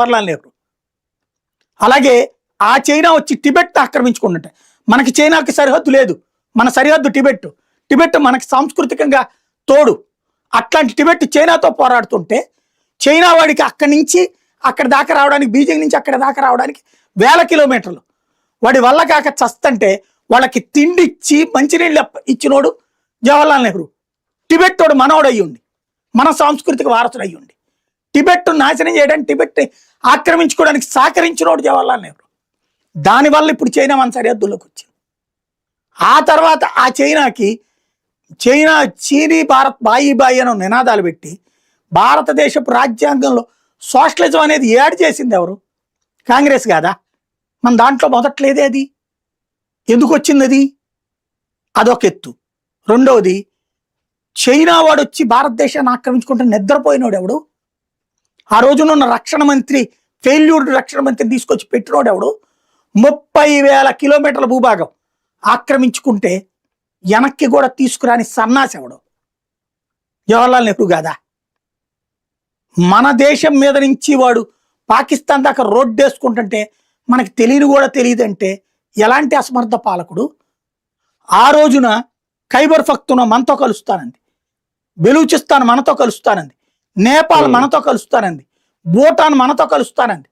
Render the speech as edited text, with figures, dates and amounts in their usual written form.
జవహర్లాల్ నెహ్రూ. అలాగే ఆ చైనా వచ్చి టిబెట్ ఆక్రమించుకుంటుంటే, మనకి చైనాకి సరిహద్దు లేదు, మన సరిహద్దు టిబెట్. టిబెట్ మనకి సాంస్కృతికంగా తోడు. అట్లాంటి టిబెట్ చైనాతో పోరాడుతుంటే చైనా వాడికి అక్కడి నుంచి అక్కడ దాకా రావడానికి, బీజింగ్ నుంచి అక్కడ దాకా రావడానికి 1000 కిలోమీటర్లు. వాడి వల్ల కాక చస్తంటే వాళ్ళకి తిండి ఇచ్చి మంచినీళ్ళు ఇచ్చినోడు జవహర్లాల్ నెహ్రూ. టిబెట్ తోడు మనోడు అయ్యుండి, మన సాంస్కృతిక వారసుడు అయ్యుండి, టిబెట్ నాశనం చేయడానికి, టిబెట్ ఆక్రమించుకోవడానికి సహకరించినోడు జవహర్లాల్ నెహ్రూ. దానివల్ల ఇప్పుడు చైనా మన సరిహద్దుల్లోకి వచ్చింది. ఆ తర్వాత ఆ చైనా చీనీ భారత్ బాయి బాయి అని నినాదాలు పెట్టి భారతదేశపు రాజ్యాంగంలో సోషలిజం అనేది యాడ్ చేసింది ఎవరు? కాంగ్రెస్ కాదా? మన దాంట్లో మొదట్లేదే అది. ఎందుకు వచ్చింది అది? అదొక ఎత్తు. రెండవది, చైనా వాడు వచ్చి భారతదేశాన్ని ఆక్రమించుకుంటే నిద్రపోయినోడు ఎవడు? ఆ రోజునున్న రక్షణ మంత్రి, ఫెయిల్యూర్డ్ రక్షణ మంత్రిని తీసుకొచ్చి పెట్టినోడు ఎవడు? 30,000 కిలోమీటర్ల భూభాగం ఆక్రమించుకుంటే వెనక్కి కూడా తీసుకురాని సన్నాసి ఎవడు? జవహర్లాల్ నెహ్రూ కాదా? మన దేశం మీద నుంచి వాడు పాకిస్తాన్ దాకా రోడ్డు వేసుకుంటుంటే మనకి తెలియని కూడా తెలియదంటే ఎలాంటి అసమర్థ పాలకుడు? ఆ రోజున ఖైబర్ పఖ్తూనా మనతో కలుస్తానంది, బెలూచిస్తాన్ మనతో కలుస్తానంది, నేపాల్ మనతో కలుస్తానంది, భూటాన్ మనతో కలుస్తానంది.